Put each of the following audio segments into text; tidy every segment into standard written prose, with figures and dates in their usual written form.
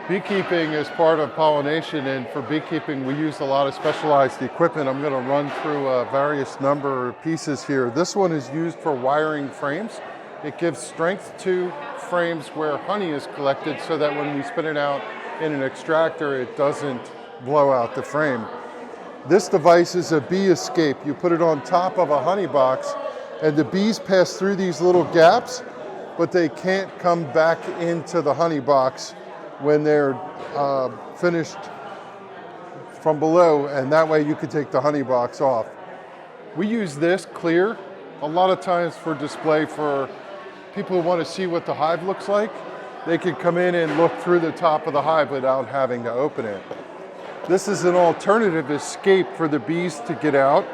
Beekeeping is part of pollination, and for beekeeping we use a lot of specialized equipment. I'm going to run through various number of pieces here. This one is used for wiring frames. It gives strength to frames where honey is collected so that when we spin it out in an extractor it doesn't blow out the frame. This device is a bee escape. You put it on top of a honey box and the bees pass through these little gaps, but they can't come back into the honey box when they're finished from below, and that way you can take the honey box off. We use this clear a lot of times for display for people who want to see what the hive looks like. They can come in and look through the top of the hive without having to open it. This is an alternative escape for the bees to get out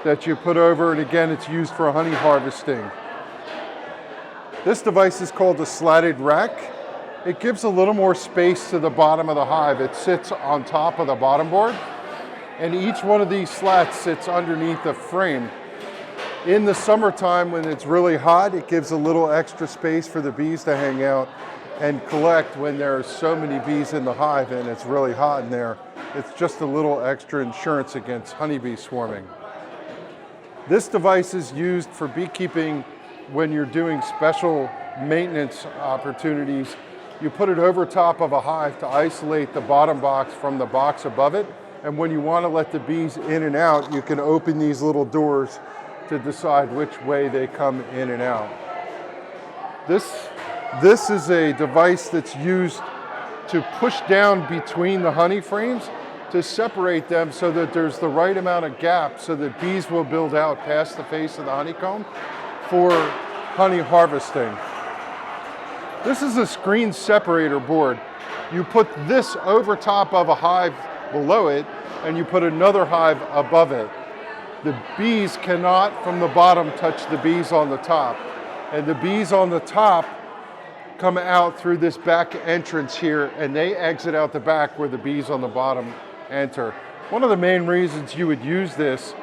that you put over, and again it's used for honey harvesting. This device is called a slatted rack. It gives a little more space to the bottom of the hive. It sits on top of the bottom board, and each one of these slats sits underneath the frame. In the summertime when it's really hot, it gives a little extra space for the bees to hang out and collect when there's so many bees in the hive and it's really hot in there. It's just a little extra insurance against honeybee swarming. This device is used for beekeeping when you're doing special maintenance opportunities. You put it over top of a hive to isolate the bottom box from the box above it. And when you want to let the bees in and out, you can open these little doors to decide which way they come in and out. This is a device that's used to push down between the honey frames to separate them so that there's the right amount of gap so that bees will build out past the face of the honeycomb for honey harvesting. This is a screen separator board. You put this over top of a hive below it, and you put another hive above it. The bees cannot, from the bottom, touch the bees on the top. And the bees on the top come out through this back entrance here, and they exit out the back where the bees on the bottom enter. One of the main reasons you would use this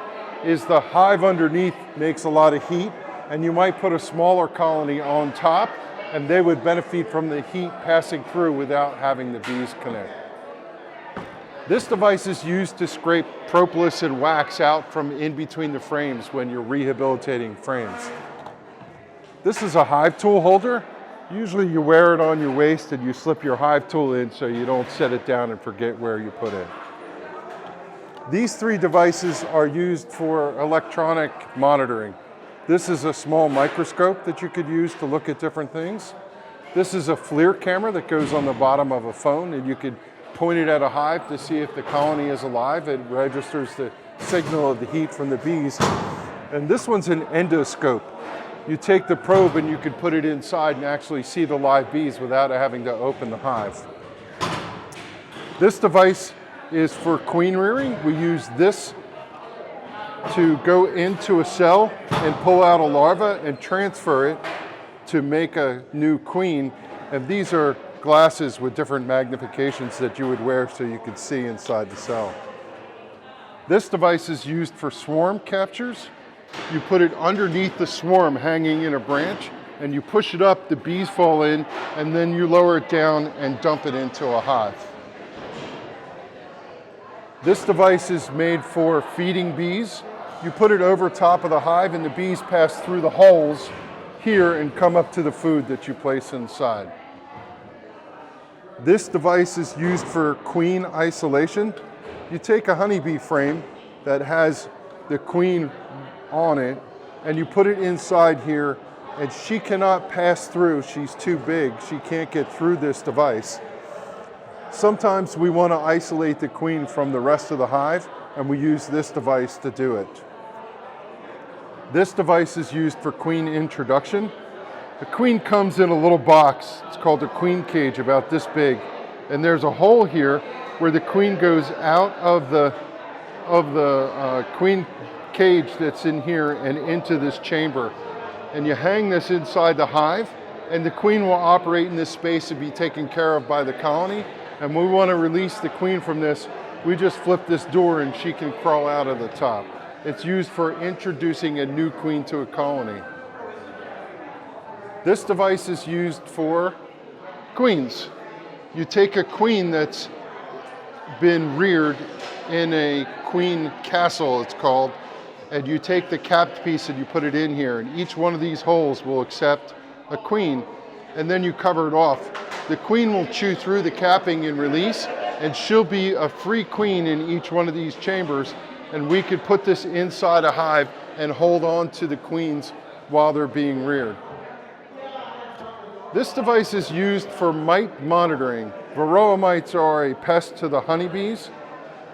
is the hive underneath makes a lot of heat, and you might put a smaller colony on top, and they would benefit from the heat passing through without having the bees connect. This device is used to scrape propolis and wax out from in between the frames when you're rehabilitating frames. This is a hive tool holder. Usually you wear it on your waist and you slip your hive tool in so you don't set it down and forget where you put it. These three devices are used for electronic monitoring. This is a small microscope that you could use to look at different things. This is a FLIR camera that goes on the bottom of a phone, and you could point it at a hive to see if the colony is alive. It registers the signal of the heat from the bees. And this one's an endoscope. You take the probe and you could put it inside and actually see the live bees without having to open the hive. This device is for queen rearing. We use this to go into a cell and pull out a larva and transfer it to make a new queen. And these are glasses with different magnifications that you would wear so you could see inside the cell. This device is used for swarm captures. You put it underneath the swarm hanging in a branch, and you push it up, the bees fall in, and then you lower it down and dump it into a hive. This device is made for feeding bees. You put it over top of the hive and the bees pass through the holes here and come up to the food that you place inside. This device is used for queen isolation. You take a honeybee frame that has the queen on it and you put it inside here, and she cannot pass through. She's too big. She can't get through this device. Sometimes we want to isolate the queen from the rest of the hive, and we use this device to do it. This device is used for queen introduction. The queen comes in a little box. It's called a queen cage, about this big. And there's a hole here where the queen goes out of the queen cage that's in here and into this chamber. And you hang this inside the hive, and the queen will operate in this space and be taken care of by the colony. And when we want to release the queen from this, we just flip this door and she can crawl out of the top. It's used for introducing a new queen to a colony. This device is used for queens. You take a queen that's been reared in a queen castle, it's called, and you take the capped piece and you put it in here, and each one of these holes will accept a queen, and then you cover it off. The queen will chew through the capping and release, and she'll be a free queen in each one of these chambers, and we could put this inside a hive and hold on to the queens while they're being reared. This device is used for mite monitoring. Varroa mites are a pest to the honeybees.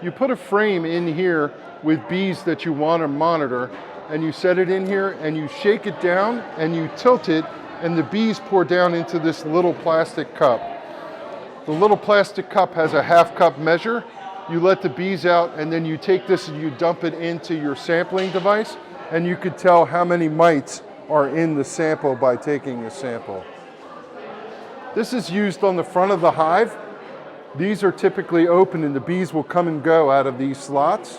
You put a frame in here with bees that you want to monitor, and you set it in here and you shake it down and you tilt it, and the bees pour down into this little plastic cup. The little plastic cup has a half cup measure. You let the bees out, and then you take this and you dump it into your sampling device, and you could tell how many mites are in the sample by taking the sample. This is used on the front of the hive. These are typically open and the bees will come and go out of these slots.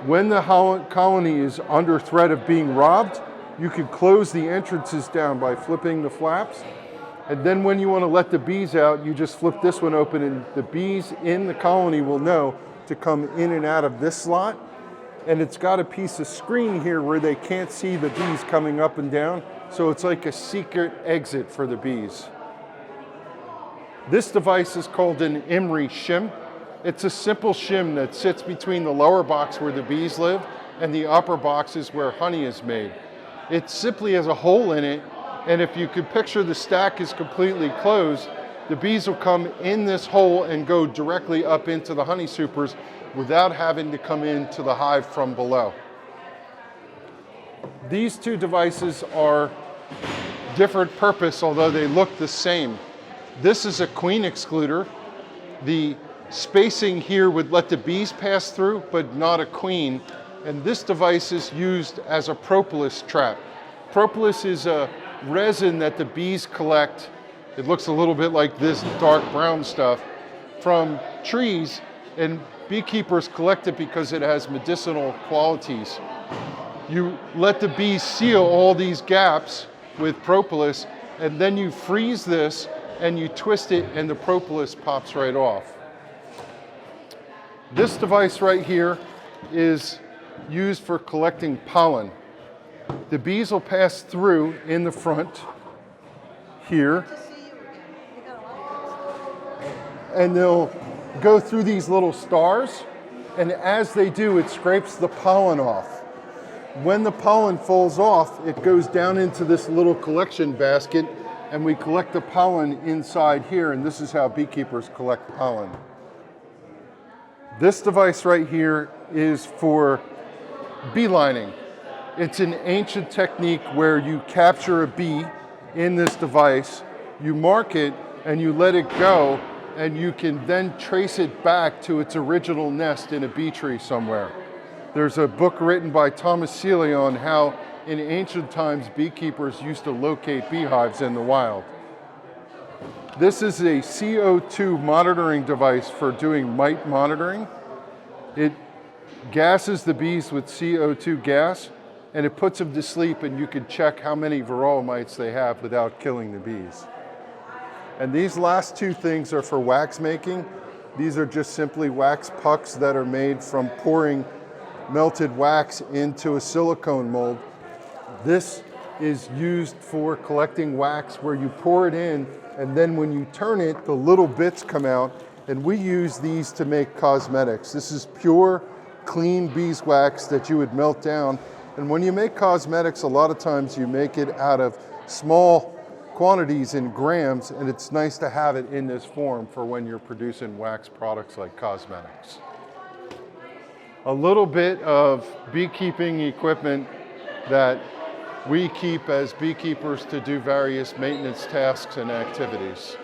When the colony is under threat of being robbed, you can close the entrances down by flipping the flaps. And then when you want to let the bees out, you just flip this one open, and the bees in the colony will know to come in and out of this slot. And it's got a piece of screen here where they can't see the bees coming up and down. So it's like a secret exit for the bees. This device is called an emery shim. It's a simple shim that sits between the lower box where the bees live and the upper boxes where honey is made. It simply has a hole in it, and if you could picture the stack is completely closed, the bees will come in this hole and go directly up into the honey supers without having to come into the hive from below. These two devices are different purpose, although they look the same. This is a queen excluder. The spacing here would let the bees pass through, but not a queen. And this device is used as a propolis trap. Propolis is a resin that the bees collect. It looks a little bit like this dark brown stuff from trees, and beekeepers collect it because it has medicinal qualities. You let the bees seal all these gaps with propolis, and then you freeze this and you twist it and the propolis pops right off. This device right here is used for collecting pollen. The bees will pass through in the front here, and they'll go through these little stars, and as they do, it scrapes the pollen off. When the pollen falls off, it goes down into this little collection basket, and we collect the pollen inside here, and this is how beekeepers collect pollen. This device right here is for beelining. It's an ancient technique where you capture a bee in this device, you mark it, and you let it go, and you can then trace it back to its original nest in a bee tree somewhere. There's a book written by Thomas Seeley on how in ancient times beekeepers used to locate beehives in the wild. This is a CO2 monitoring device for doing mite monitoring. It gasses the bees with CO2 gas, and it puts them to sleep, and you can check how many varroa mites they have without killing the bees. And these last two things are for wax making. These are just simply wax pucks that are made from pouring melted wax into a silicone mold. This is used for collecting wax where you pour it in, and then when you turn it, the little bits come out, and we use these to make cosmetics. This is pure, clean beeswax that you would melt down. And when you make cosmetics, a lot of times you make it out of small quantities in grams, and it's nice to have it in this form for when you're producing wax products like cosmetics. A little bit of beekeeping equipment that we keep as beekeepers to do various maintenance tasks and activities.